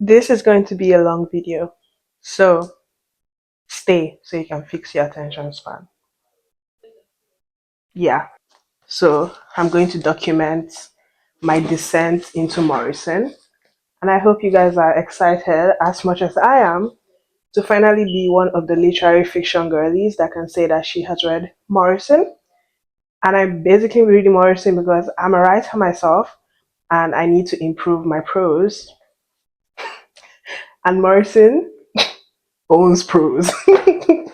This is going to be a long video, so stay so you can fix your attention span. Yeah, so I'm going to document my descent into Morrison, and I hope you guys are excited as much as I am to finally be one of the literary fiction girlies that can say that she has read Morrison. And I'm basically reading Morrison because I'm a writer myself and I need to improve my prose. And Morrison owns prose.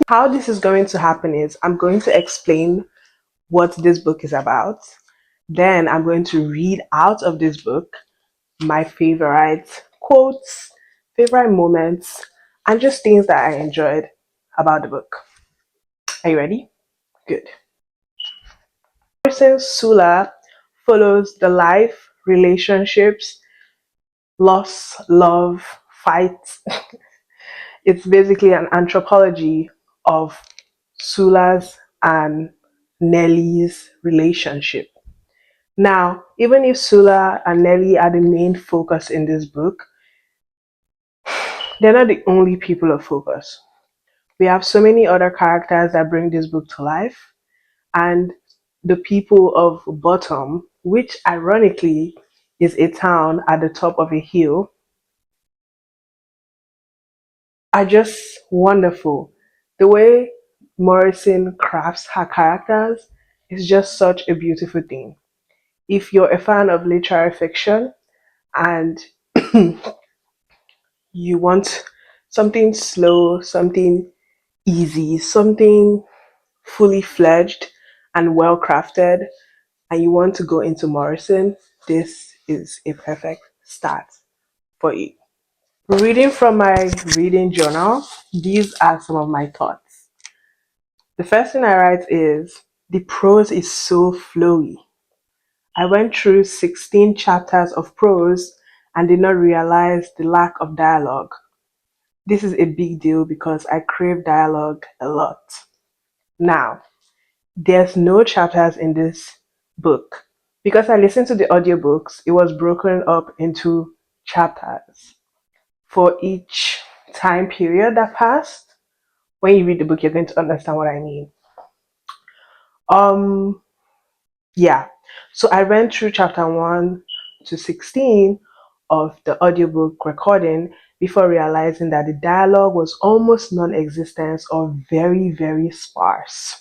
How this is going to happen is I'm going to explain what this book is about. Then I'm going to read out of this book my favorite quotes, favorite moments, and just things that I enjoyed about the book. Are you ready? Good. Morrison's Sula follows the life, relationships, loss, love, fights. It's basically an anthropology of Sula's and Nelly's relationship. Now, even if Sula and Nelly are the main focus in this book, they're not the only people of focus. We have so many other characters that bring this book to life, and the people of Bottom, which ironically is a town at the top of a hill, are just wonderful. The way Morrison crafts her characters is just such a beautiful thing. If you're a fan of literary fiction and you want something slow, something easy, something fully fledged and well crafted, and you want to go into Morrison, this is a perfect start for you. Reading from my reading journal, these are some of my thoughts. The first thing I write is the prose is so flowy. I went through 16 chapters of prose and did not realize the lack of dialogue. This is a big deal because I crave dialogue a lot. Now, there's no chapters in this book. Because I listened to the audiobooks, it was broken up into chapters for each time period that passed. When you read the book, you're going to understand what I mean. Um, yeah. So I went through chapter 1 to 16 of the audiobook recording before realizing that the dialogue was almost non-existent or very, very sparse.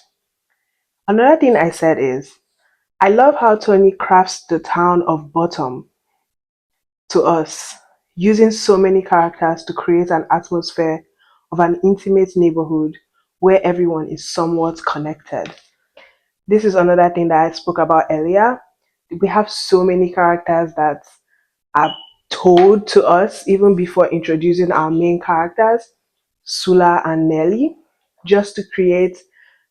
Another thing I said is, I love how Toni crafts the town of Bottom to us, using so many characters to create an atmosphere of an intimate neighborhood where everyone is somewhat connected. This is another thing that I spoke about earlier. We have so many characters that are told to us even before introducing our main characters, Sula and Nelly, just to create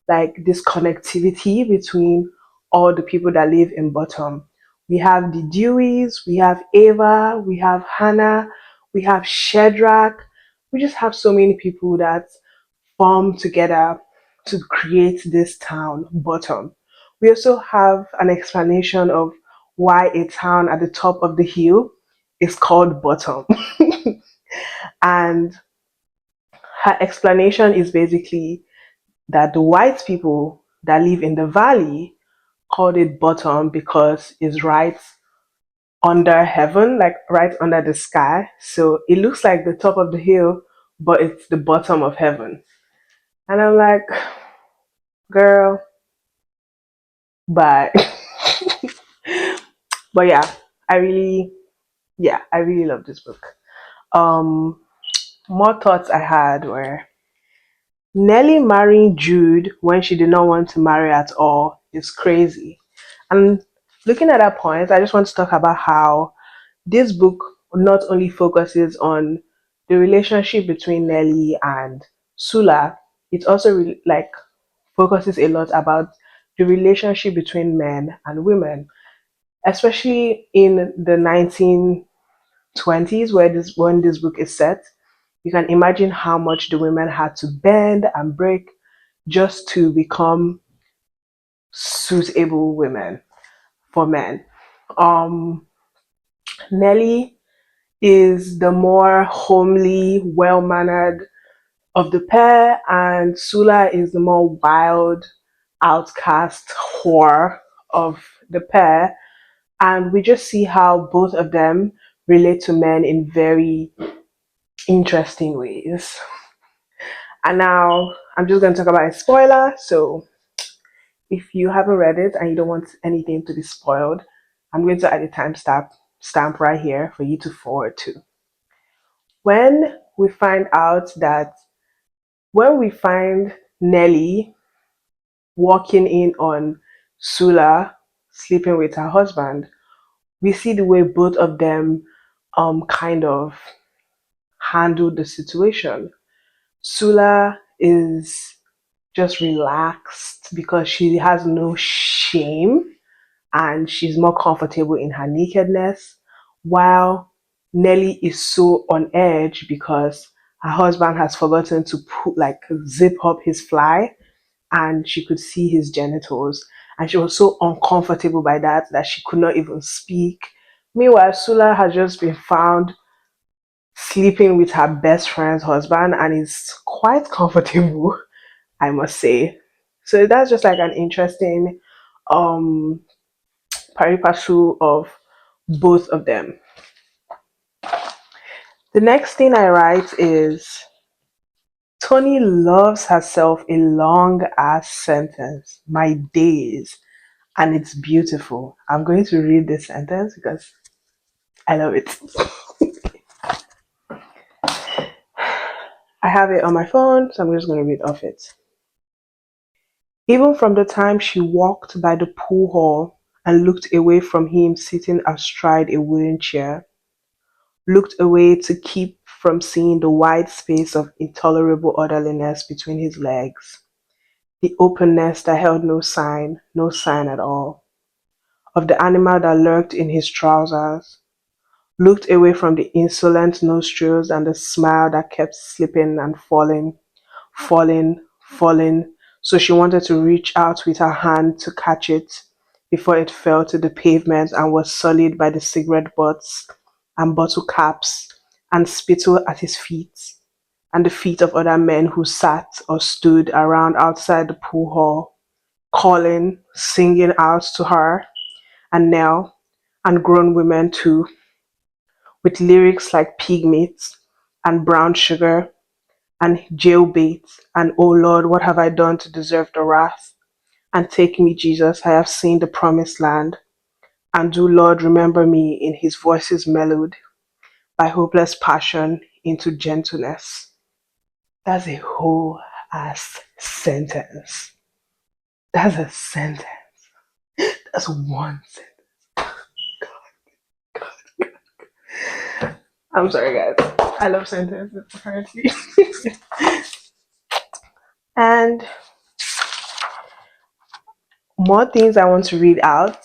like this connectivity between all the people that live in Bottom. We have the Deweys, we have Ava, we have Hannah, we have Shedrack. We just have so many people that form together to create this town, Bottom. We also have an explanation of why a town at the top of the hill is called Bottom. And her explanation is basically that the white people that live in the valley called it bottom because it's right under heaven, like right under the sky. So it looks like the top of the hill, but it's the bottom of heaven. And I'm like, girl, bye. But I really love this book. Um, More thoughts I had were Nelly marrying Jude when she did not want to marry at all is crazy. And looking at that point, I just want to talk about how this book not only focuses on the relationship between Nelly and Sula, it also like focuses a lot about the relationship between men and women, especially in the 1920s where this when this book is set. You can imagine how much the women had to bend and break just to become suitable women for men. Um, Nelly is the more homely, well mannered of the pair, and Sula is the more wild, outcast whore of the pair. And we just see how both of them relate to men in very interesting ways. And now I'm just going to talk about a spoiler. So if you haven't read it and you don't want anything to be spoiled, I'm going to add a timestamp right here for you to forward to. When we find out that when we find Nelly walking in on Sula sleeping with her husband, we see the way both of them kind of handled the situation. Sula is just relaxed because she has no shame and she's more comfortable in her nakedness, while Nelly is so on edge because her husband has forgotten to put like zip up his fly and she could see his genitals. And she was so uncomfortable by that that she could not even speak. Meanwhile, Sula has just been found sleeping with her best friend's husband and is quite comfortable, I must say. So that's just like an interesting um pari passu of both of them. The next thing I write is Toni loves herself a long ass sentence. My days. And it's beautiful. I'm going to read this sentence because I love it. I have it on my phone, so I'm just going to read off it. Even from the time she walked by the pool hall and looked away from him sitting astride a wooden chair, looked away to keep from seeing the wide space of intolerable orderliness between his legs, the openness that held no sign at all, of the animal that lurked in his trousers, looked away from the insolent nostrils and the smile that kept slipping and falling, so she wanted to reach out with her hand to catch it before it fell to the pavement and was sullied by the cigarette butts and bottle caps and spittle at his feet and the feet of other men who sat or stood around outside the pool hall, calling, singing out to her, and Nell, and grown women too, with lyrics like pig meat and brown sugar and jailbait and oh Lord, what have I done to deserve the wrath? And take me, Jesus, I have seen the promised land. And do Lord remember me in his voices mellowed by hopeless passion into gentleness. That's a whole ass sentence. That's a sentence. That's one sentence. I'm sorry, guys. I love sentences, apparently. And more things I want to read out.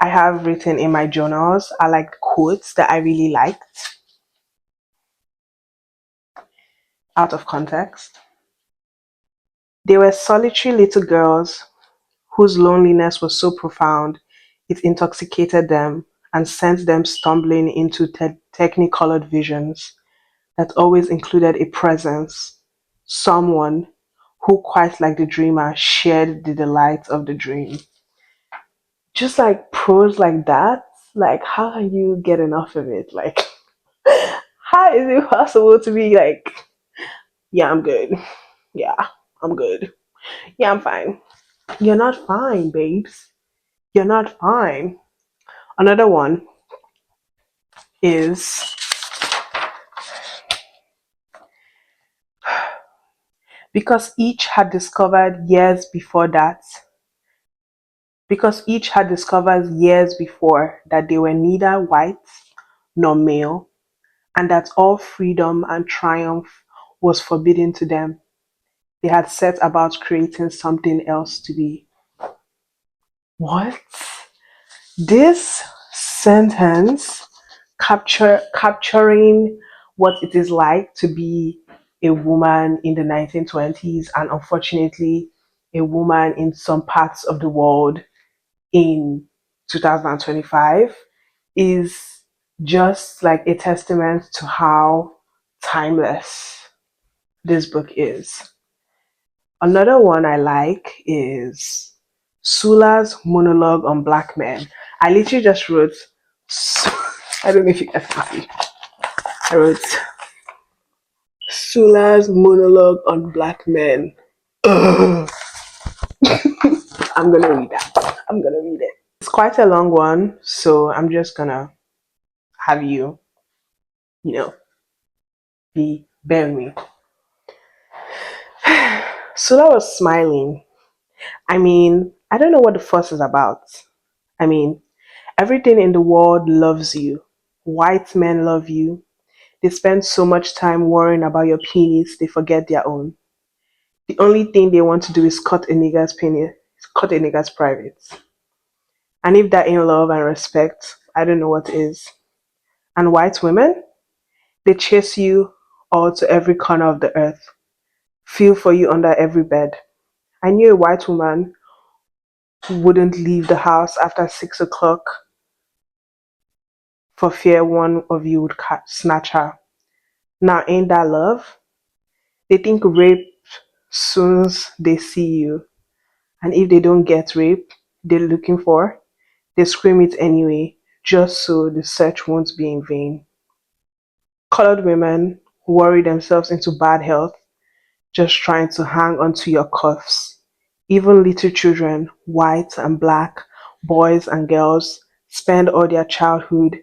I have written in my journals are like quotes that I really liked out of context. They were solitary little girls whose loneliness was so profound it intoxicated them and sent them stumbling into technicolored visions that always included a presence, someone who, quite like the dreamer, shared the delight of the dream. Just like prose like that, like how can you get enough of it? Like, how is it possible to be like, yeah, I'm good. Yeah, I'm good. Yeah, I'm fine. You're not fine, babes. You're not fine. Another one is because each had discovered years before that, because each had discovered years before that they were neither white nor male, and that all freedom and triumph was forbidden to them. They had set about creating something else to be. What? This sentence capturing what it is like to be a woman in the 1920s and unfortunately a woman in some parts of the world in 2025 is just like a testament to how timeless this book is. Another one I like is Sula's monologue on black men. I literally just wrote, I don't know if you guys can see. I wrote Sula's monologue on black men. Ugh. I'm gonna read that. I'm gonna read it. It's quite a long one, so I'm just gonna have you, you know, be bear with me. Sula was smiling. I mean, I don't know what the fuss is about. I mean, everything in the world loves you. White men love you. They spend so much time worrying about your penis, they forget their own. The only thing they want to do is cut a nigger's penis, cut a nigger's privates. And if that ain't love and respect, I don't know what is. And white women, they chase you all to every corner of the earth, feel for you under every bed. I knew a white woman who wouldn't leave the house after 6 o'clock for fear one of you would snatch her. Now, ain't that love? They think rape soon as they see you. And if they don't get rape they're looking for, they scream it anyway, just so the search won't be in vain. Colored women worry themselves into bad health just trying to hang onto your cuffs. Even little children, white and black, boys and girls, spend all their childhood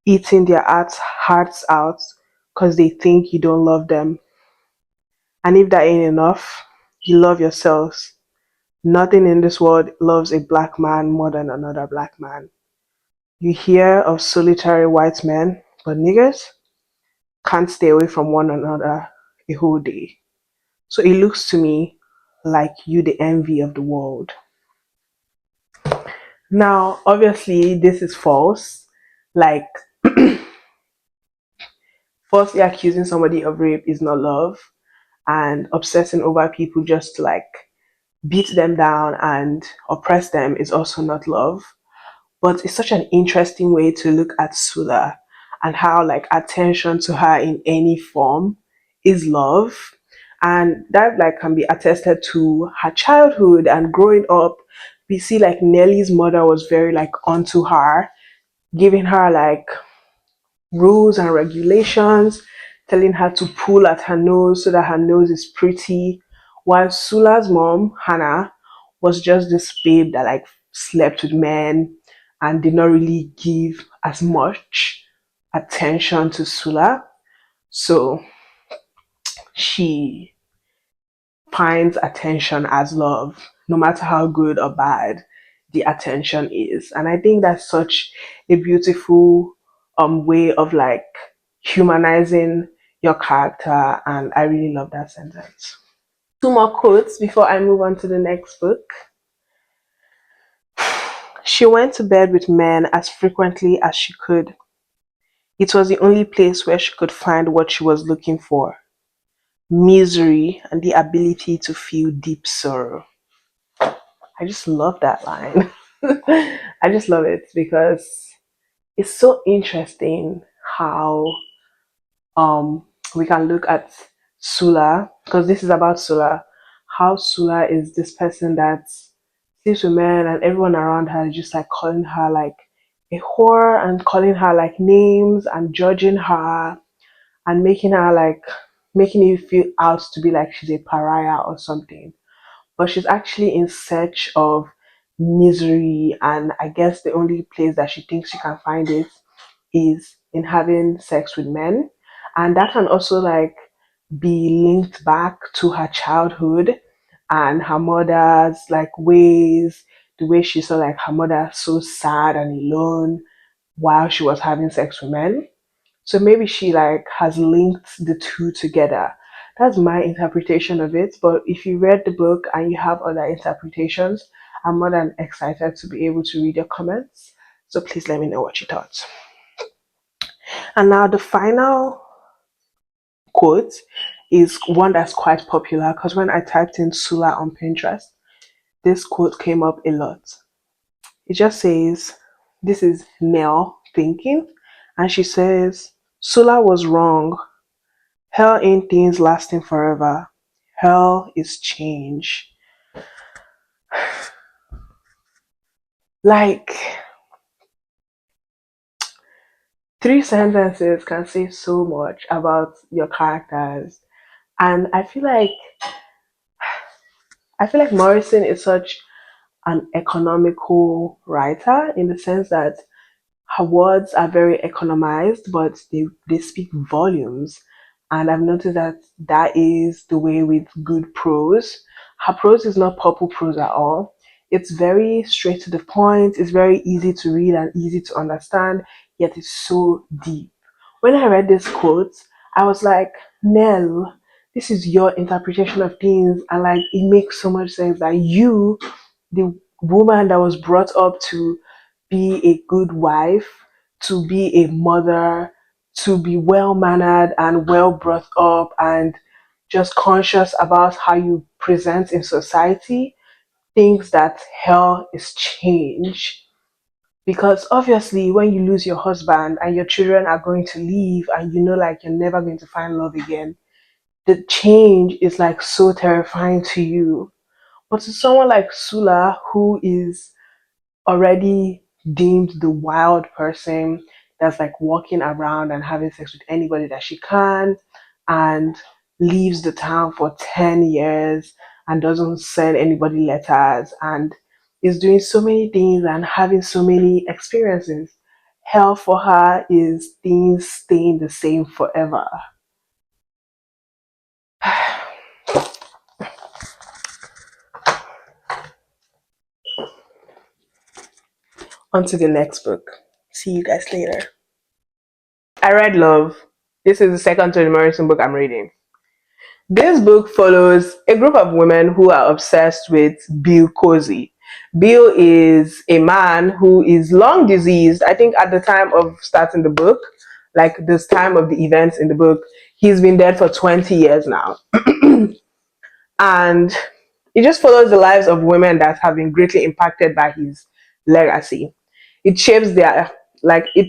eating their hearts out because they think you don't love them. And if that ain't enough, you love yourselves. Nothing in this world loves a black man more than another black man. You hear of solitary white men, but niggers can't stay away from one another a whole day. So it looks to me like you the envy of the world. Now, obviously, this is false. Like, falsely accusing somebody of rape is not love, and obsessing over people just to like beat them down and oppress them is also not love. But it's such an interesting way to look at Sula and how like attention to her in any form is love. And that like can be attested to her childhood and growing up. We see like Nelly's mother was very like onto her, giving her like rules and regulations, telling her to pull at her nose so that her nose is pretty. While Sula's mom, Hannah, was just this babe that like slept with men and did not really give as much attention to Sula. So she finds attention as love, no matter how good or bad the attention is. And I think that's such a beautiful way of like humanizing your character. And I really love that sentence. Two more quotes before I move on to the next book. She went to bed with men as frequently as she could. It was the only place where she could find what she was looking for: misery and the ability to feel deep sorrow. I just love that line. I just love it because it's so interesting how um we can look at Sula, because this is about Sula, how Sula is this person that sleeps with men and everyone around her is just like calling her like a whore and calling her like names and judging her and making you feel out to be like she's a pariah or something. But she's actually in search of misery, and I guess the only place that she thinks she can find it is in having sex with men. And that can also like be linked back to her childhood and her mother's like ways, the way she saw like her mother so sad and alone while she was having sex with men. So maybe she like has linked the two together. That's my interpretation of it. But if you read the book and you have other interpretations, I'm more than excited to be able to read your comments. So please let me know what you thought. And now the final quote is one that's quite popular because when I typed in Sula on Pinterest, this quote came up a lot. It just says, "This is male thinking, And she says, Sula was wrong. Hell ain't things lasting forever. Hell is change. Like, three sentences can say so much about your characters. And I feel like Morrison is such an economical writer in the sense that her words are very economized, but they speak volumes. And I've noticed that that is the way with good prose. Her prose is not purple prose at all. It's very straight to the point. It's very easy to read and easy to understand, yet it's so deep. When I read this quote, I was like, Nell, this is your interpretation of things, and like it makes so much sense that you, the woman that was brought up to be a good wife, to be a mother, to be well mannered and well brought up and just conscious about how you present in society, thinks that hell is change. Because obviously, when you lose your husband and your children are going to leave, and you know, like, you're never going to find love again, the change is like so terrifying to you. But to someone like Sula, who is already deemed the wild person that's like walking around and having sex with anybody that she can, and leaves the town for 10 years and doesn't send anybody letters and is doing so many things and having so many experiences. Hell for her is things staying the same forever. On to the next book. See you guys later. I read Love. This is the second Toni Morrison book I'm reading. This book follows a group of women who are obsessed with Bill Cozy. Bill is a man who is long deceased. I think at the time of starting the book, like this time of the events in the book, he's been dead for 20 years now. And it just follows the lives of women that have been greatly impacted by his legacy. It shapes their, like, it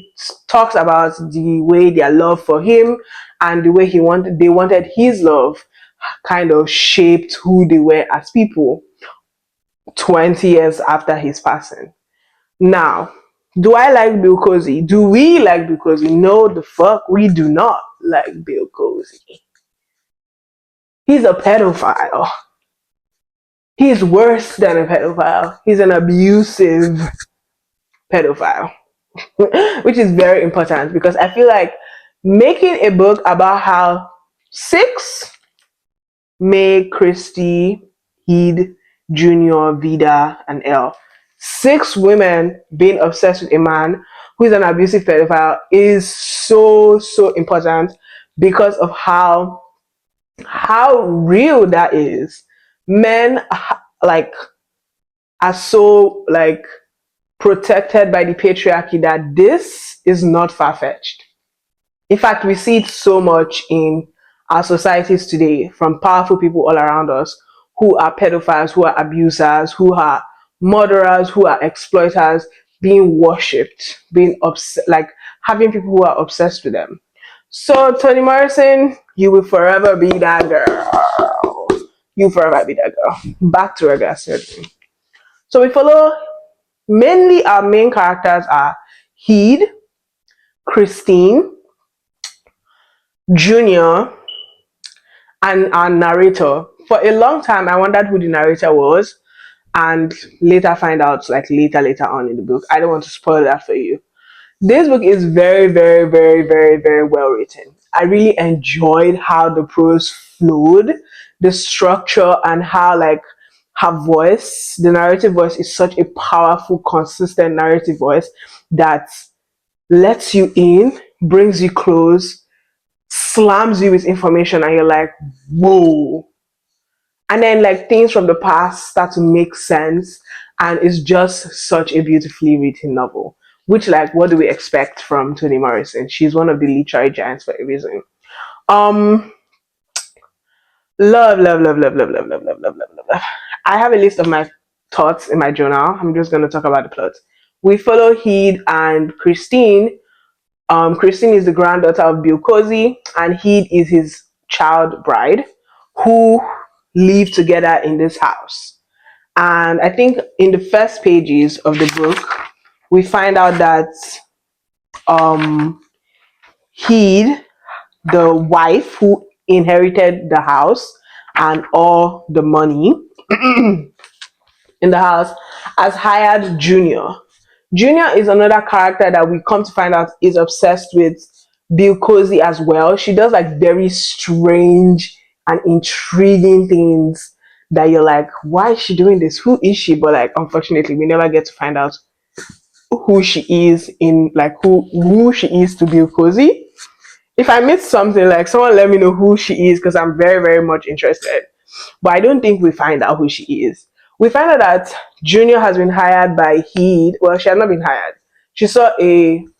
talks about the way their love for him and the way they wanted his love kind of shaped who they were as people 20 years after his passing. Now, do I like Bill Cozy? Do we like Bill Cozy? No, the fuck, we do not like Bill Cozy. He's a pedophile. He's worse than a pedophile. He's an abusive pedophile, which is very important because I feel like making a book about how six May, Christy, Heed, Junior, Vida, and Elle, six women being obsessed with a man who is an abusive pedophile is so important because of how real that is. Men like are so like protected by the patriarchy that this is not far-fetched. In fact, we see it so much in our societies today from powerful people all around us who are pedophiles, who are abusers, who are murderers, who are exploiters, being worshipped, being like having people who are obsessed with them. So, Toni Morrison, you will forever be that girl. You forever be that girl. Back to regular surgery. So we follow mainly our main characters are Heed, Christine, Junior, and our narrator. For a long time, I wondered who the narrator was, and later find out, like later on in the book. I don't want to spoil that for you. This book is very well written. I really enjoyed how the prose flowed, the structure, and how like her voice, the narrative voice, is such a powerful, consistent narrative voice that lets you in, brings you close, slams you with information, and you're like, whoa. And then like things from the past start to make sense, and it's just such a beautifully written novel. Which, like, what do we expect from Toni Morrison? She's one of the literary giants for a reason. Um, love. I have a list of my thoughts in my journal. I'm just going to talk about the plot. We follow Heed and Christine, Christine is the granddaughter of Bill Cozy, and Heed is his child bride, who live together in this house. And I think in the first pages of the book, we find out that um, Heed, the wife who inherited the house and all the money in the house, has hired Junior. Junior is another character that we come to find out is obsessed with Bill Cozy as well. She does like very strange and intriguing things that you're like, why is she doing this? Who is she? But like, unfortunately, we never get to find out who she is in like who she is to Bill Cozy. If I miss something, like someone let me know who she is because I'm very, very much interested. But I don't think we find out who she is. We find out that Junior has been hired by Heed. Well, she had not been hired. She saw an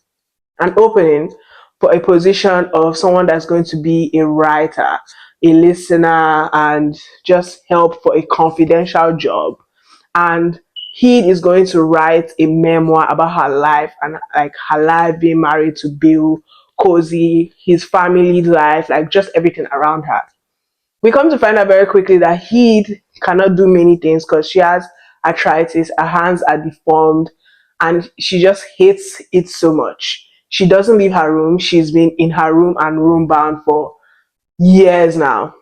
opening for a position of someone that's going to be a writer, a listener, and just help for a confidential job. And Heed is going to write a memoir about her life and like her life being married to Bill Cozy, his family life, like just everything around her. We come to find out very quickly that Heed cannot do many things because she has arthritis, her hands are deformed, and she just hates it so much. She doesn't leave her room. She's been in her room and room bound for years now.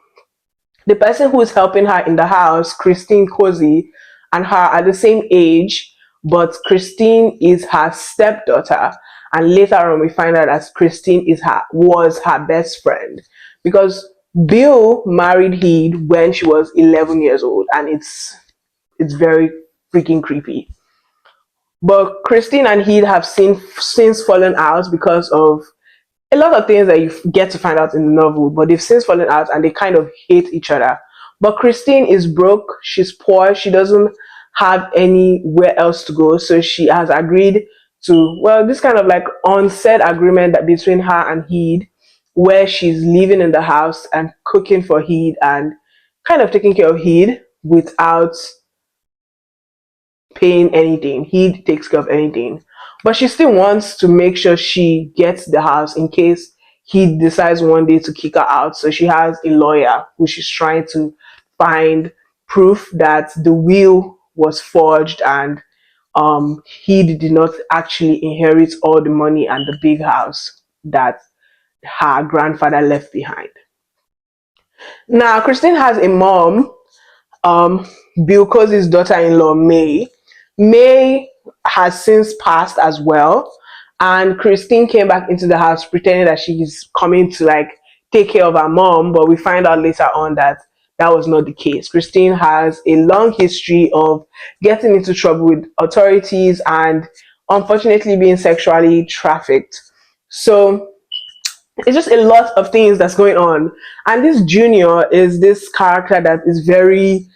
The person who is helping her in the house, Christine Cozy, and her are the same age, but Christine is her stepdaughter. And later on, we find out that Christine was her best friend because Bill married Heed when she was 11 years old, and it's very freaking creepy. But Christine and Heed have since fallen out because of a lot of things that you get to find out in the novel, but they've since fallen out and they kind of hate each other. But Christine is broke, she's poor, she doesn't have anywhere else to go, so she has agreed to, well, this kind of like unsaid agreement that between her and Heed, where she's living in the house and cooking for Heed and kind of taking care of Heed without paying anything. He takes care of anything. But she still wants to make sure she gets the house in case he decides one day to kick her out. So she has a lawyer who she's trying to find proof that the will was forged and he did not actually inherit all the money and the big house that her grandfather left behind. Now, Christine has a mom, um, Bill Cozy's daughter-in-law, May. May has since passed as well, and Christine came back into the house pretending that she's coming to like take care of her mom, but we find out later on that that was not the case. Christine has a long history of getting into trouble with authorities and unfortunately being sexually trafficked. So it's just a lot of things that's going on, and this Junior is this character that is very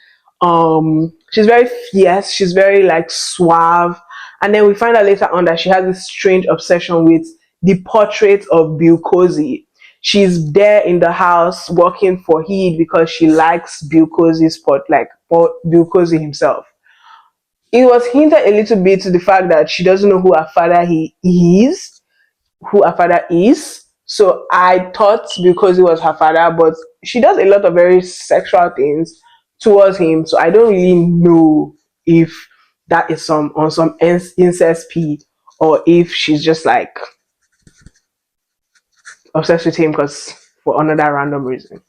she's very fierce, she's very like suave, and then we find out later on that she has this strange obsession with the portrait of Bill Cozy. She's there in the house working for Heed because she likes Bill Cozy's like Bill Cozy himself. It was hinted a little bit to the fact that she doesn't know who her father is, who her father is. So I thought because he was her father, but she does a lot of very sexual things towards him. So I don't really know if that is some on some incest p or if she's just like obsessed with him because for another random reason.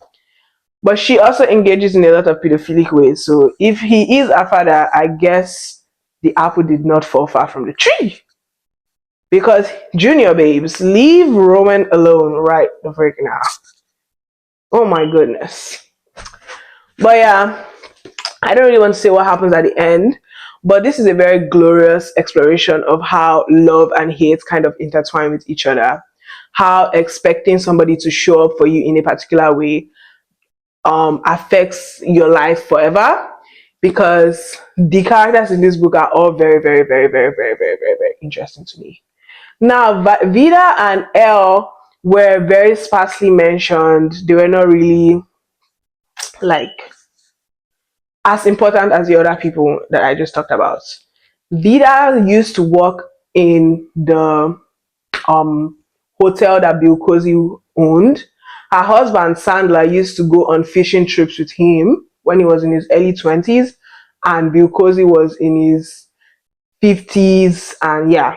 But she also engages in a lot of pedophilic ways. So if he is her father, I guess the apple did not fall far from the tree. Because Junior babes, leave Roman alone right the freaking now. Oh my goodness. But yeah, I don't really want to say what happens at the end, but this is a very glorious exploration of how love and hate kind of intertwine with each other. How expecting somebody to show up for you in a particular way affects your life forever. Because the characters in this book are all very, very, very, very, very, very, very, very interesting to me. Now, Vida and Elle were very sparsely mentioned. They were not really like as important as the other people that I just talked about. Vida used to work in the um hotel that Bill Cosby owned. Her husband Sandler used to go on fishing trips with him when he was in his early 20s, and Bill Cosby was in his 50s, and yeah,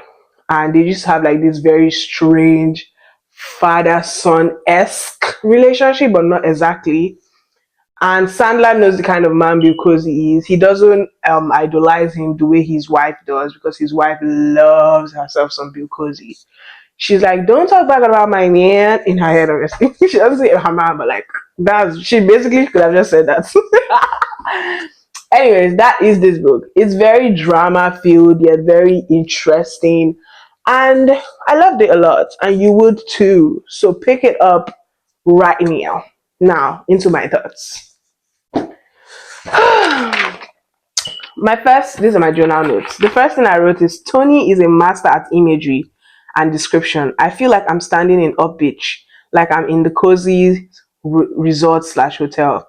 and they used to have like this very strange father son esque relationship, but not exactly. And Sandler knows the kind of man because he is. He doesn't idolize him the way his wife does, because his wife loves herself some Bill Cosby. She's like, "Don't talk bad about my man," in her head, obviously. She doesn't say her man, but like that's she basically could have just said that. Anyways, that is this book. It's very drama filled, yet very interesting. And I loved it a lot. And you would too. So pick it up right now. Now, into my thoughts. These are my journal notes. The first thing I wrote is Tony is a master at imagery and description. I feel like I'm standing in Up Beach, like I'm in the cozy resort slash hotel.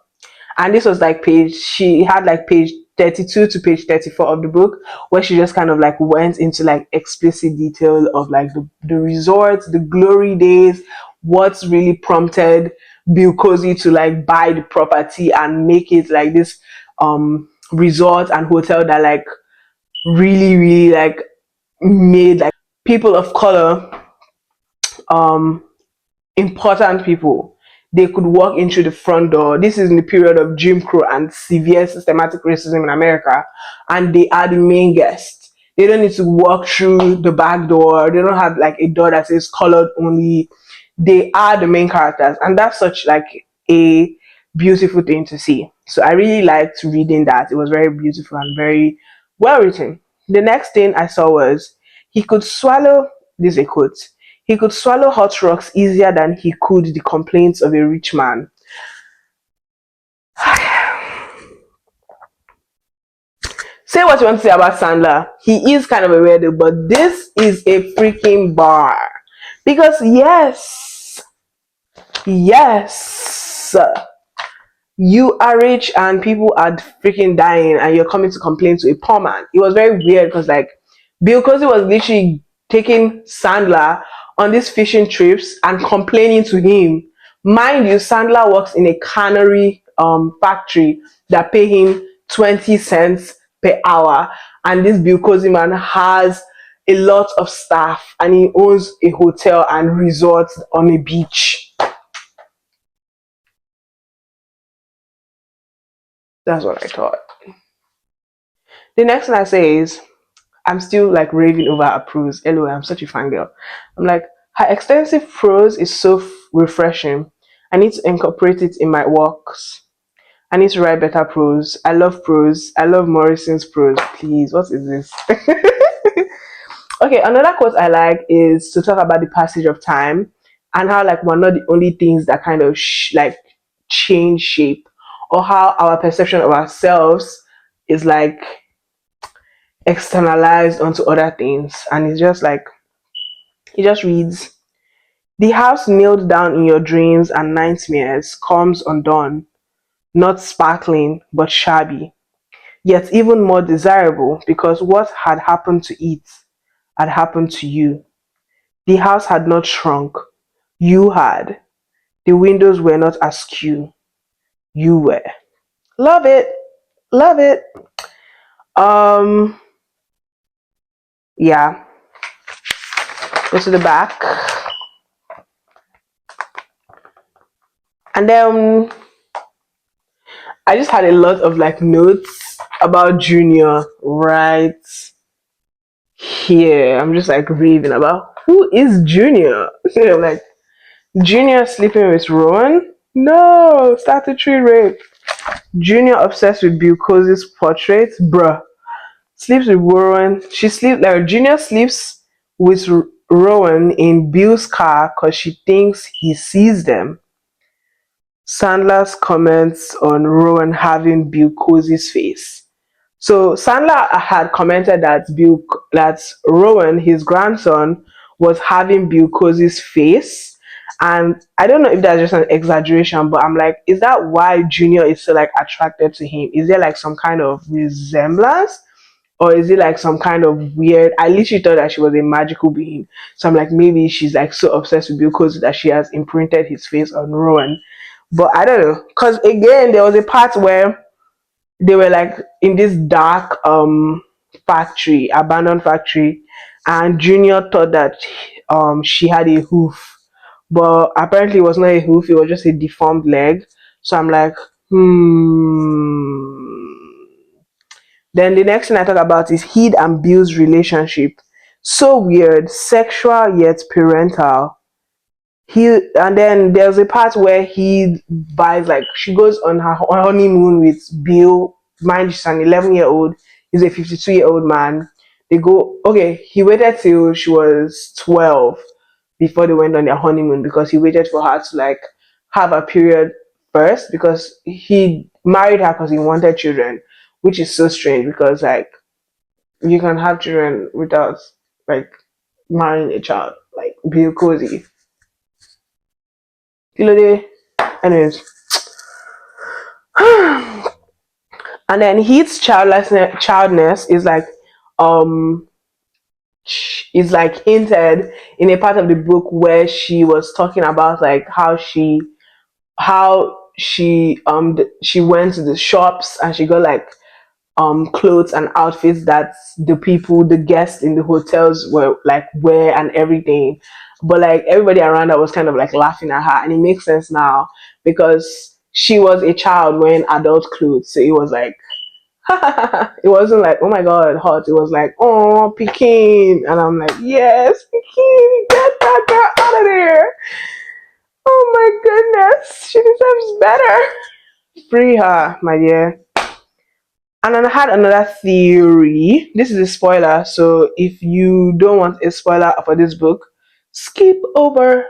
And this was like she had like page 32 to page 34 of the book, where she just kind of like went into like explicit detail of like the resorts, the glory days, what's really prompted Bill Cosby to like buy the property and make it like this resort and hotel that like really like made like people of color um important people, they could walk into the front door. This is in the period of Jim Crow and severe systematic racism in America, and they are the main guests. They don't need to walk through the back door. They don't have like a door that says colored only. They are the main characters, and that's such like a beautiful thing to see. So I really liked reading that. It was very beautiful and very well written. The next thing I saw was he could swallow this is a quote. He could swallow hot rocks easier than he could the complaints of a rich man. Say what you want to say about Sandler. He is kind of a weirdo, but this is a freaking bar. Because yes, you are rich and people are freaking dying and you're coming to complain to a poor man. It was very weird because like Bill Cosby was literally taking Sandler on these fishing trips and complaining to him. Mind you, Sandler works in a cannery factory that pay him 20 cents per hour, and this Bill Cosby man has a lot of staff and he owns a hotel and resort on a beach. That's what I thought. The next thing I say is I'm still like raving over her prose. Anyway, I'm such a fangirl. I'm like, her extensive prose is so refreshing. I need to incorporate it in my works. I need to write better prose. I love prose. I love Morrison's prose. Please, what is this? Okay, another quote I like is to talk about the passage of time and how like we're not the only things that kind of like change shape, or how our perception of ourselves is like externalized onto other things. And it's just like it just reads, the house nailed down in your dreams and nightmares comes undone, not sparkling but shabby, yet even more desirable because what had happened to it had happened to you. The house had not shrunk, you had. The windows were not askew, you were. Love it. Love it. Um yeah. Go to the back. And then I just had a lot of like notes about Junior right here. I'm just like raving about who is Junior. I'm like, Junior sleeping with Rowan? No, statutory rape. Junior obsessed with Bill Cosby's portrait? Bruh. Sleeps with Rowan. She sleeps like Junior sleeps with Rowan in Bill's car because she thinks he sees them. Sandler's comments on Rowan having Bill Cosby's face. So Sandler had commented that Rowan, his grandson, was having Bill Cosby's face, and I don't know if that's just an exaggeration, but I'm like, is that why Junior is so like attracted to him? Is there like some kind of resemblance, or is it like some kind of weird? I literally thought that she was a magical being. So I'm like, maybe she's like so obsessed with Bill Cosby that she has imprinted his face on Rowan. But I don't know, because again, there was a part where they were like in this dark factory, abandoned factory, and Junior thought that she had a hoof, but apparently it was not a hoof, it was just a deformed leg. So I'm like, then the next thing I talk about is Heed and Bill's relationship. So weird, sexual yet parental. He and then there's a part where he buys, like, she goes on her honeymoon with Bill. Mind you, she's an 11-year-old. He's a 52-year-old man. They go, okay, he waited till she was 12 before they went on their honeymoon because he waited for her to like have a period first, because he married her because he wanted children, which is so strange because like you can have children without like marrying a child, like Bill Cosy. You know, anyways. And then his childness um is like hinted in a part of the book where she was talking about like how she went to the shops and she got like clothes and outfits that the guests in the hotels were like wear and everything. But like everybody around her was kind of like laughing at her, and it makes sense now because she was a child wearing adult clothes. So it was like it wasn't like, oh my god, hot. It was like, oh, Pekin. And I'm like, yes, Pekin, get that girl out of there. Oh my goodness, she deserves better. Free her, my dear. And then I had another theory. This is a spoiler, so if you don't want a spoiler for this book, skip over,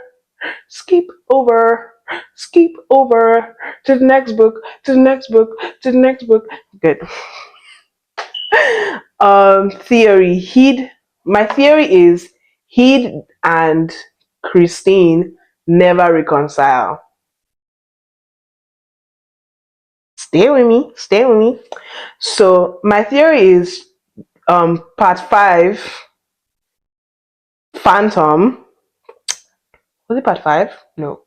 skip over, skip over to the next book, to the next book, to the next book. Good. Theory. My theory is Heed and Christine never reconcile. Stay with me, stay with me. So my theory is part 5, Phantom. Was it part 5? No.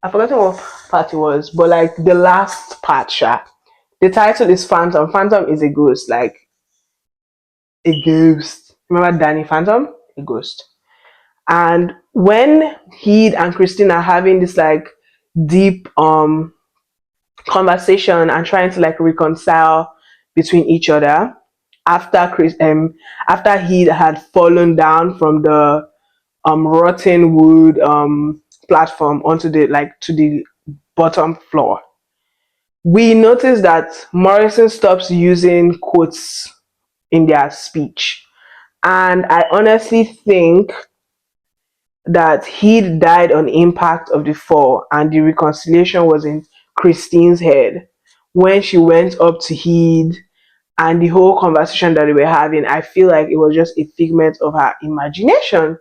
I've forgotten what part it was, but like the last part, sha. The title is Phantom. Phantom is a ghost, like a ghost. Remember Danny Phantom? A ghost. And when he and Christine are having this like deep conversation and trying to like reconcile between each other after after he had fallen down from the rotten wood platform onto the like to the bottom floor, we noticed that Morrison stops using quotes in their speech. And I honestly think that he died on impact of the fall, and the reconciliation was in Christine's head when she went up to Heed, and the whole conversation that they were having. I feel like it was just a figment of her imagination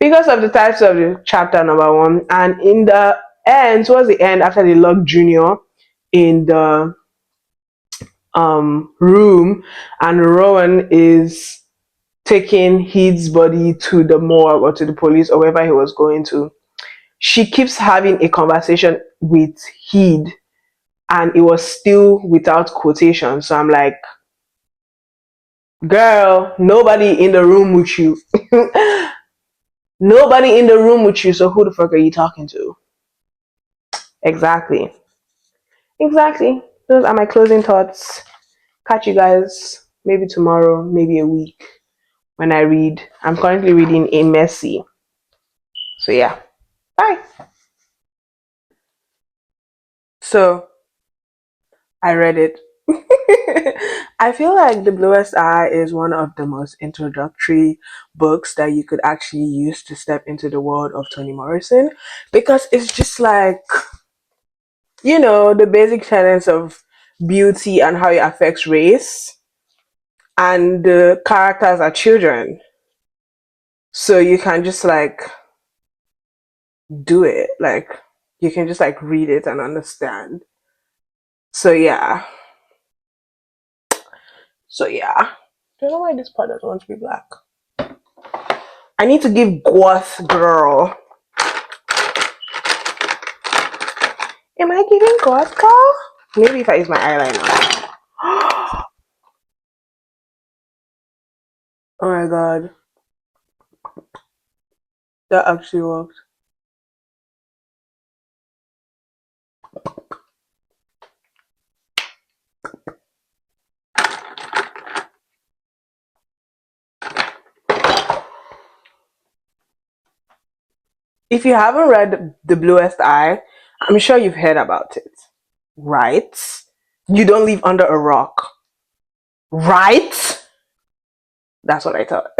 because of the title of the chapter number 1. And in the end, towards the end, after they locked Junior in the room, and Rowan is taking Heed's body to the morgue or to the police or wherever he was going to, she keeps having a conversation with Heed, and it was still without quotation. So I'm like, girl, nobody in the room with you. Nobody in the room with you. So who the fuck are you talking to? Exactly. Exactly. Those are my closing thoughts. Catch you guys maybe tomorrow, maybe a week when I read. I'm currently reading A Mercy. So yeah. Bye. So I read it. I feel like The Bluest Eye is one of the most introductory books that you could actually use to step into the world of Toni Morrison, because it's just like, the basic tenets of beauty and how it affects race, and the characters are children. So you can just like do it. Like you can just like read it and understand. So yeah. So yeah. don't know why this part doesn't want to be black. I need to give goth girl. Am I giving goth girl? Maybe if I use my eyeliner. Oh my god. That actually worked. If you haven't read The Bluest Eye, I'm sure you've heard about it. Right? You don't live under a rock. Right? That's what I thought.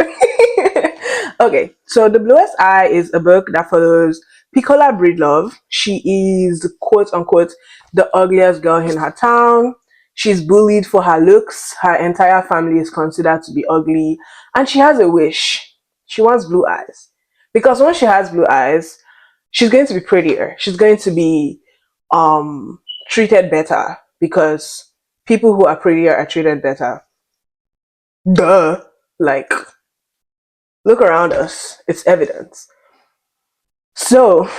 Okay, so The Bluest Eye is a book that follows Piccola Breedlove. She is, quote unquote, the ugliest girl in her town. She's bullied for her looks. Her entire family is considered to be ugly. And she has a wish. She wants blue eyes. Because once she has blue eyes, she's going to be prettier. She's going to be treated better because people who are prettier are treated better. Duh. Like, look around us. It's evident. So,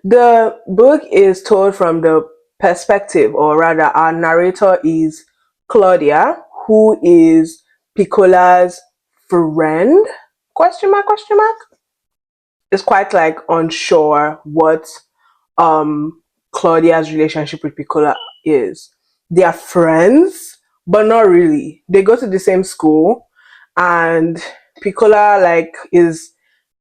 the book is told from the perspective, or rather, our narrator is Claudia, who is Piccola's friend? Question mark, question mark? Is quite like unsure what Claudia's relationship with Piccola is. They are friends, but not really. They go to the same school, and Piccola like is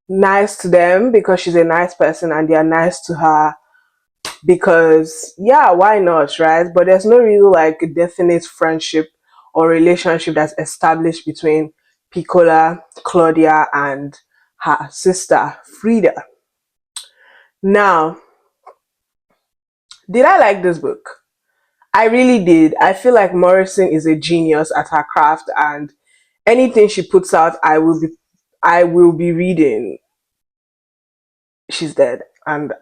nice to them because she's a nice person, and they are nice to her because yeah, why not, right? But there's no real like definite friendship or relationship that's established between Piccola, Claudia, and her sister Frida. Now, did I like this book? I really did. I feel like Morrison is a genius at her craft, and anything she puts out, I will be reading. She's dead, and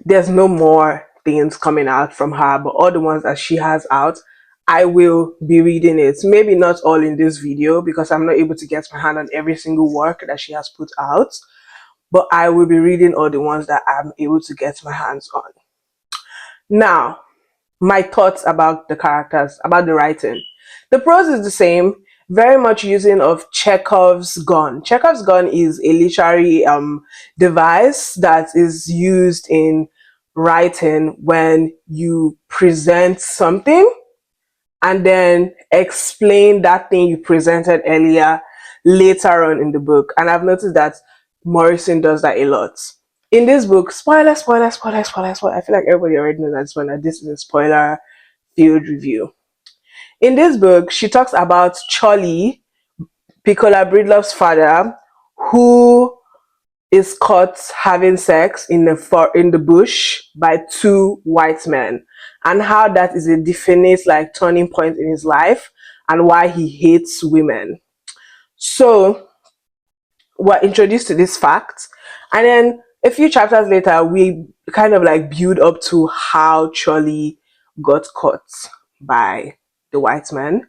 there's no more things coming out from her, but all the ones that she has out, I will be reading it. Maybe not all in this video because I'm not able to get my hand on every single work that she has put out, but I will be reading all the ones that I'm able to get my hands on. Now, my thoughts about the characters, about the writing. The prose is the same, very much using of Chekhov's gun. Chekhov's gun is a literary device that is used in writing when you present something and then explain that thing you presented earlier later on in the book. And I've noticed that Morrison does that a lot. In this book, spoiler, spoiler, spoiler, spoiler, spoiler. I feel like everybody already knows that spoiler. This is a spoiler field review. In this book, she talks about Charlie, Piccola Breedlove's father, who is caught having sex in the bush by two white men, and how that is a definite like turning point in his life and why he hates women. So we're introduced to this fact, and then a few chapters later we kind of like build up to how Charlie got caught by the white man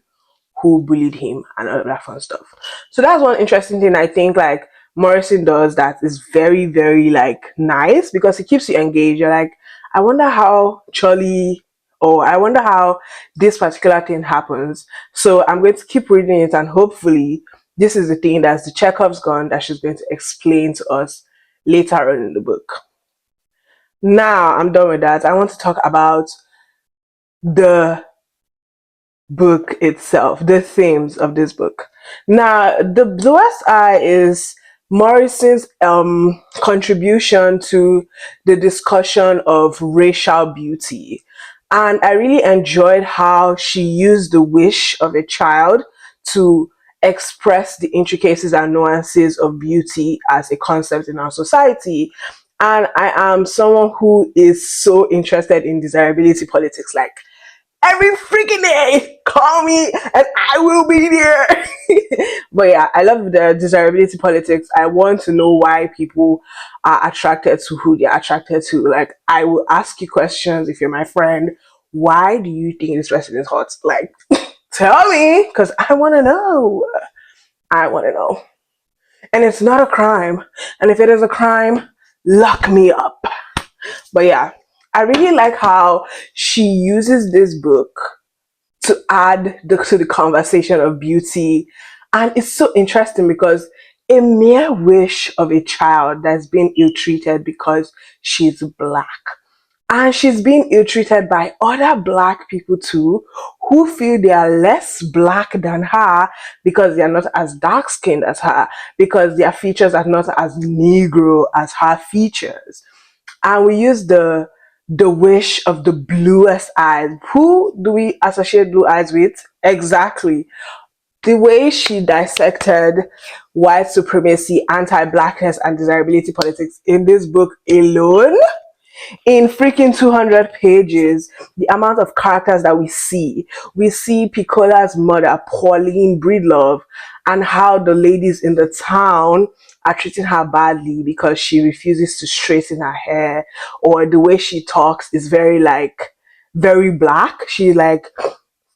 who bullied him and all of that fun stuff. So that's one interesting thing I think like Morrison does that is very, very like nice because it keeps you engaged. You're like, I wonder how Charlie, or I wonder how this particular thing happens. So I'm going to keep reading it, and hopefully this is the thing that's the Chekhov's gun that she's going to explain to us later on in the book. Now I'm done with that. I want to talk about the book itself, the themes of this book. Now, The Bluest Eye is Morrison's contribution to the discussion of racial beauty. And I really enjoyed how she used the wish of a child to express the intricacies and nuances of beauty as a concept in our society. And I am someone who is so interested in desirability politics. Like, every freaking day, call me and I will be there. But yeah, I love the desirability politics. I want to know why people are attracted to who they're attracted to. Like, I will ask you questions if you're my friend. Why do you think this person is hot? Like, Tell me, because I want to know. I want to know. And it's not a crime. And if it is a crime, lock me up. But yeah, I really like how she uses this book to add to the conversation of beauty. And it's so interesting because a mere wish of a child that's been ill treated because she's black. And she's being ill treated by other black people too, who feel they are less black than her because they are not as dark skinned as her, because their features are not as negro as her features. And we use the wish of the bluest eyes. Who do we associate blue eyes with? Exactly. The way she dissected white supremacy, anti-blackness, and desirability politics in this book alone, in freaking 200 pages, the amount of characters that we see Piccola's mother, Pauline Breedlove, and how the ladies in the town are treating her badly because she refuses to straighten her hair, or the way she talks is very like very black. She like,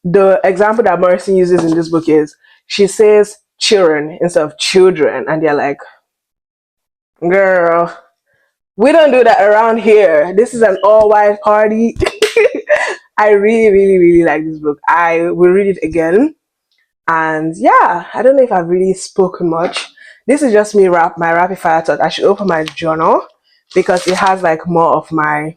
the example that Morrison uses in this book is she says children instead of children, and they're like, girl, we don't do that around here. This is an all white party. I really, really, really like this book. I will read it again. And yeah, I don't know if I've really spoken much. This is just me my rapid fire thought. I should open my journal because it has like more of my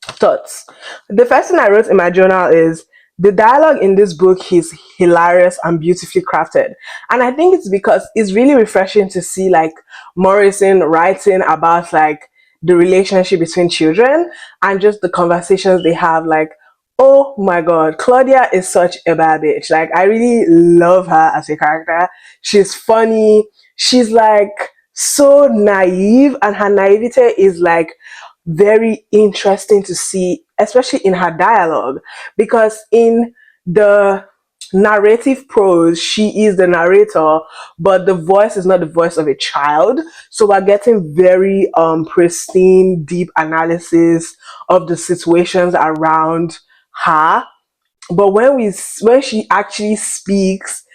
thoughts. The first thing I wrote in my journal is the dialogue in this book is hilarious and beautifully crafted. And I think it's because it's really refreshing to see like Morrison writing about like the relationship between children and just the conversations they have. Like, oh my god, Claudia is such a bad bitch. Like, I really love her as a character. She's funny. She's like so naive, and her naivete is like very interesting to see, especially in her dialogue, because in the narrative prose, she is the narrator, but the voice is not the voice of a child. So we're getting very pristine, deep analysis of the situations around her. But when she actually speaks,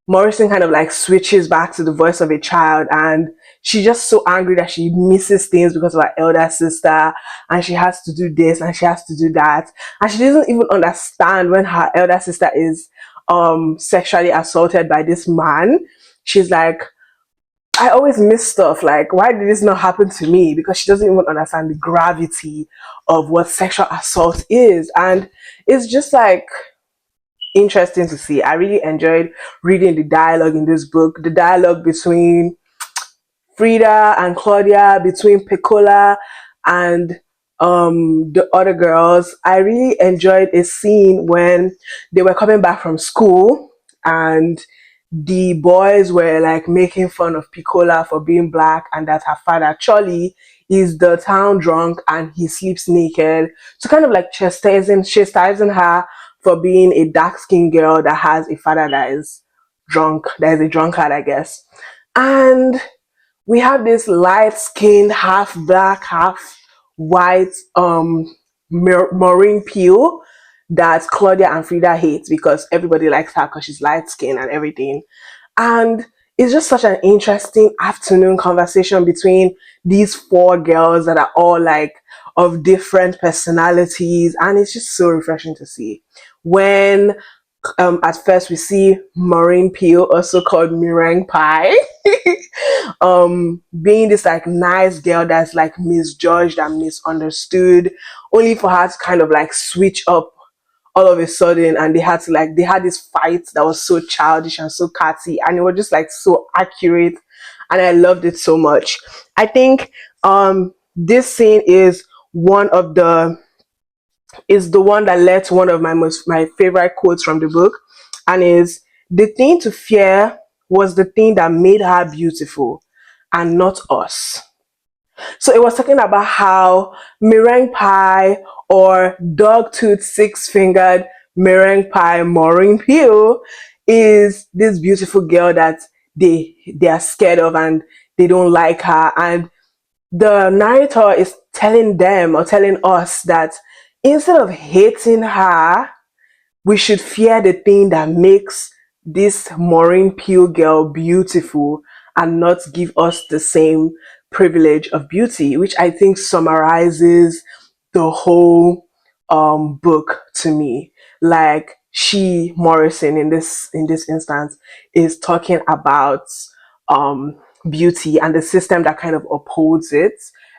Morrison kind of like switches back to the voice of a child, and she's just so angry that she misses things because of her elder sister, and she has to do this and she has to do that, and she doesn't even understand when her elder sister is sexually assaulted by this man. She's like, I always miss stuff, like why did this not happen to me? Because she doesn't even understand the gravity of what sexual assault is. And it's just like interesting to see. I really enjoyed reading the dialogue in this book, the dialogue between Frida and Claudia, between Piccola and the other girls. I really enjoyed a scene when they were coming back from school and the boys were like making fun of Piccola for being black, and that her father Charlie is the town drunk and he sleeps naked. So kind of like chastising her for being a dark skinned girl that has a father that is drunk, that is a drunkard, I guess. And we have this light skinned, half black, half white Maureen Peel that Claudia and Frida hate because everybody likes her because she's light skinned and everything. And it's just such an interesting afternoon conversation between these four girls that are all like of different personalities, and it's just so refreshing to see. When at first we see Maureen Peel, also called Meringue Pie, being this like nice girl that's like misjudged and misunderstood, only for her to kind of like switch up all of a sudden, and they had this fight that was so childish and so catty, and it was just like so accurate, and I loved it so much. I think this scene is the one that led to one of my favorite quotes from the book, and is the thing to fear was the thing that made her beautiful and not us. So it was talking about how meringue pie or dog tooth six fingered meringue pie Maureen Peel is this beautiful girl that they are scared of and they don't like her, and the narrator is telling them or telling us that instead of hating her, we should fear the thing that makes this Maureen Peel girl beautiful and not give us the same privilege of beauty, which I think summarizes the whole book to me. Like she Morrison in this instance is talking about um, beauty and the system that kind of upholds it,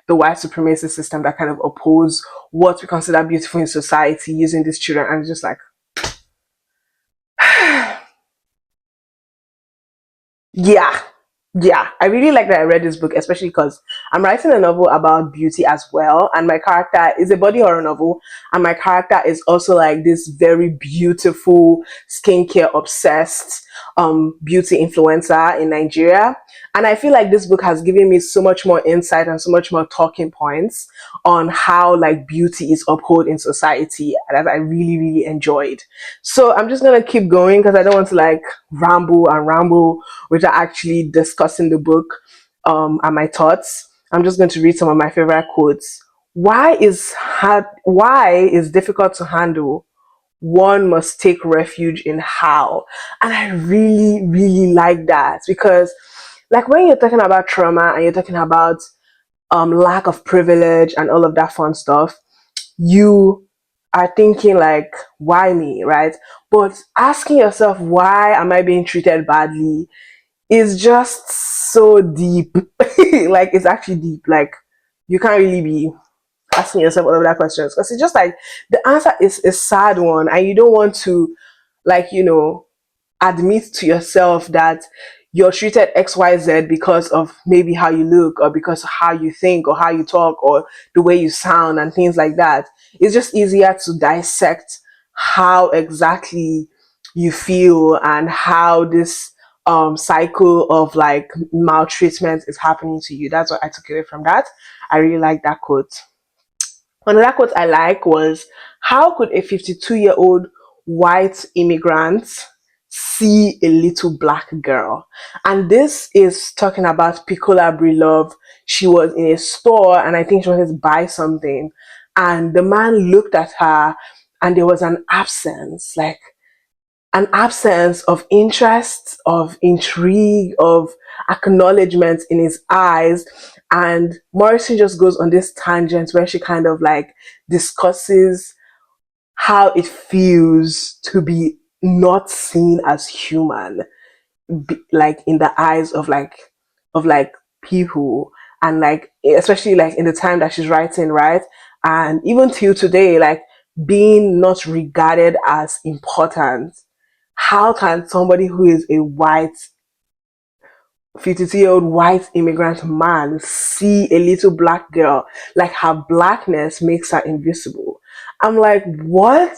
the white supremacist system that kind of upholds what we consider beautiful in society using these children, and it's just like yeah, yeah, I really like that I read this book, especially because I'm writing a novel about beauty as well, and my character is a body horror novel, and my character is also like this very beautiful skincare obsessed beauty influencer in Nigeria. And I feel like this book has given me so much more insight and so much more talking points on how like beauty is upheld in society that I really, really enjoyed. So I'm just gonna keep going because I don't want to like ramble and ramble which are actually discussing the book and my thoughts. I'm just going to read some of my favorite quotes. Why is difficult to handle? One must take refuge in how. And I really, really like that because like when you're talking about trauma and you're talking about lack of privilege and all of that fun stuff, you are thinking like, why me, right? But asking yourself, why am I being treated badly? Is just so deep. Like it's actually deep. Like you can't really be asking yourself all of that questions because it's just like the answer is a sad one, and you don't want to like admit to yourself that you're treated XYZ because of maybe how you look or because of how you think or how you talk or the way you sound and things like that. It's just easier to dissect how exactly you feel and how this cycle of like maltreatment is happening to you. That's what I took away from that. I really like that quote. Another quote I like was, how could a 52-year-old white immigrant see a little black girl? And this is talking about Piccola Love. She was in a store and I think she wanted to buy something. And the man looked at her and there was an absence of interest, of intrigue, of acknowledgement in his eyes. And Morrison just goes on this tangent where she kind of like discusses how it feels to be not seen as human, like in the eyes of like people, and like especially like in the time that she's writing, right? And even till today, like being not regarded as important. How can somebody who is a white 52-year-old white immigrant man see a little black girl? Like her blackness makes her invisible. I'm like, what?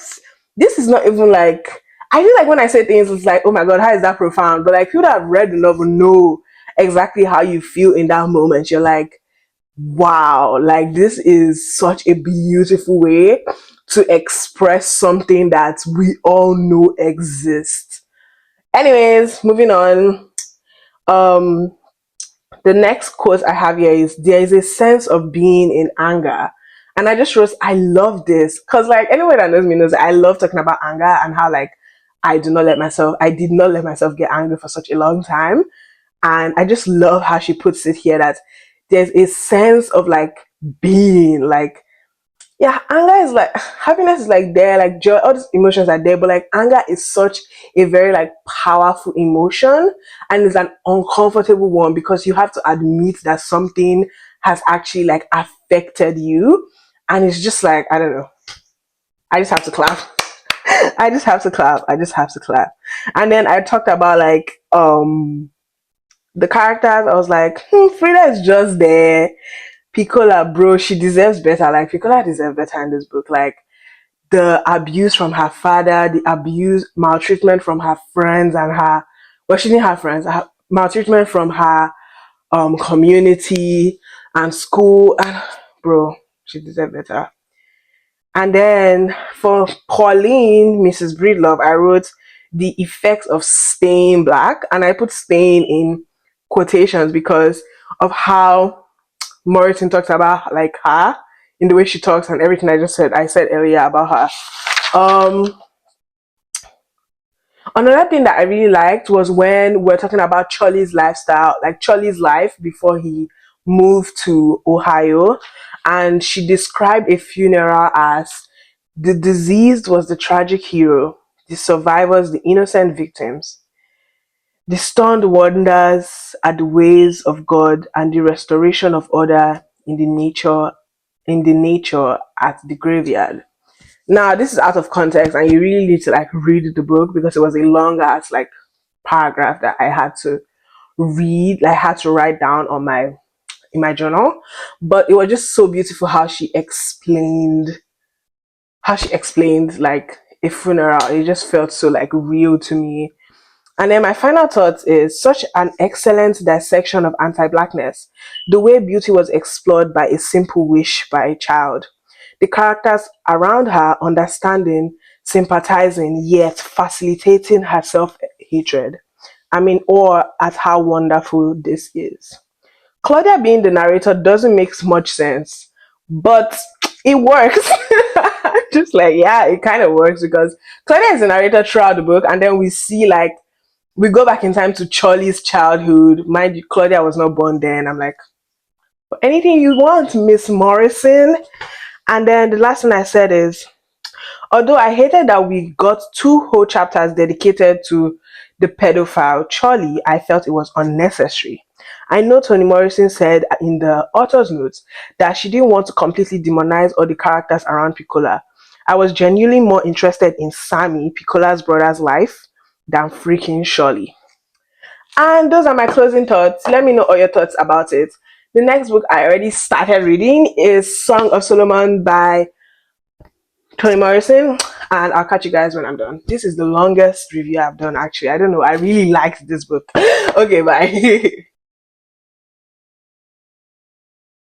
This is not even like, I feel like when I say things, it's like, oh my god, how is that profound? But like people that have read the novel know exactly how you feel in that moment. You're like, wow, like this is such a beautiful way to express something that we all know exists. Anyways, moving on. Um, the next quote I have here is, there is a sense of being in anger. And I just wrote, I love this. Cause like anyone that knows me knows that I love talking about anger and how like I did not let myself get angry for such a long time. And I just love how she puts it here that there's a sense of like being like, yeah, anger is like, happiness is like there, like joy, all these emotions are there, but like anger is such a very like powerful emotion, and it's an uncomfortable one because you have to admit that something has actually like affected you, and it's just like, I don't know, I just have to clap. I just have to clap. I just have to clap. And then I talked about like the characters. I was like, Frida is just there. Piccola, bro, she deserves better. Like Piccola deserves better in this book. Like the abuse from her father, the abuse, maltreatment from her friends and her, well, she didn't have friends, her, maltreatment from her community and school. And bro, she deserves better. And then for Pauline, Mrs. Breedlove, I wrote the effects of staying black. And I put staying in quotations because of how Morrison talks about like her in the way she talks and everything I said earlier about her. Um Another thing that I really liked was when we're talking about Charlie's lifestyle, like Charlie's life before he moved to Ohio. And she described a funeral as the deceased was the tragic hero, the survivors, the innocent victims, the stunned wonders at the ways of God and the restoration of order in the nature at the graveyard. Now, this is out of context, and you really need to like read the book because it was a long ass like paragraph that I had to read, like had to write down on my in my journal. But it was just so beautiful how she explained like a funeral. It just felt so like real to me. And then my final thought is such an excellent dissection of anti-blackness. The way beauty was explored by a simple wish by a child. The characters around her understanding, sympathizing, yet facilitating her self-hatred. I'm in awe at how wonderful this is. Claudia being the narrator doesn't make much sense, but it works. Just like, yeah, it kind of works because Claudia is the narrator throughout the book, and then we see like we go back in time to Charlie's childhood. Mind you, Claudia was not born then. I'm like, anything you want, Miss Morrison. And then the last thing I said is, although I hated that we got two whole chapters dedicated to the pedophile Charlie, I felt it was unnecessary. I know Toni Morrison said in the author's notes that she didn't want to completely demonize all the characters around Piccola. I was genuinely more interested in Sammy, Piccola's brother's life, than freaking Charlie. And those are my closing thoughts. Let me know all your thoughts about it. The next book I already started reading is Song of Solomon by Toni Morrison, and I'll catch you guys when I'm done. This is the longest review I've done, actually. I don't know. I really liked this book. Okay, bye.